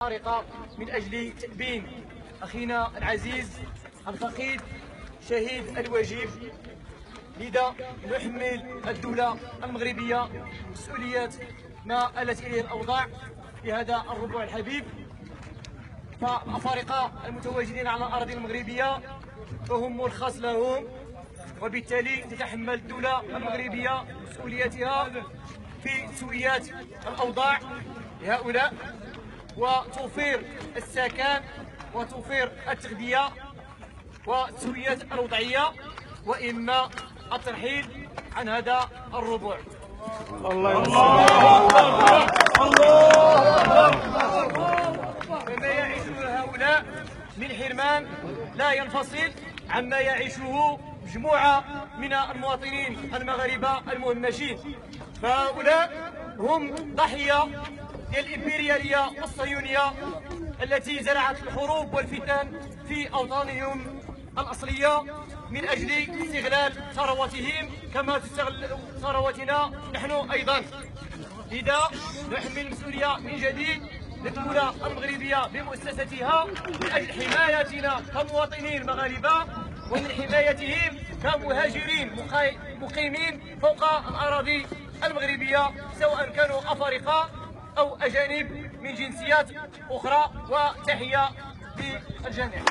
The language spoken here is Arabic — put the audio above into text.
حارقة من أجل تأبين أخينا العزيز الفقيد شهيد الوجيب. لذا نحمل الدولة المغربية مسؤوليات ما آلت إليه الأوضاع في هذا الربوع الحبيب. فالأفارقة المتواجدين على الأراضي المغربية فهم مرخص لهم، وبالتالي تتحمل الدولة المغربية مسؤولياتها في تسويات الأوضاع لهؤلاء وتوفير السكن وتوفير التغذية والتسويات الوضعية، وإما الترحيل عن هذا الربوع. فما يعيشه هؤلاء من حرمان لا ينفصل عما يعيشه مجموعة من المواطنين المغاربة المهمشين. فهؤلاء هم ضحية ديال الإمبريالية الصهيونية التي زرعت الحروب والفتن في أوطانهم الأصلية من أجل استغلال ثروتهم كما تستغل ثروتنا نحن أيضا. لذا نحمل المسؤولية من جديد للدولة المغربية بمؤسستها من أجل حمايتنا كمواطنين مغاربة ومن حمايتهم كمهاجرين مقيمين فوق الأراضي المغربية، سواء كانوا أفارقة أو أجانب من جنسيات أخرى. وتحية للجميع.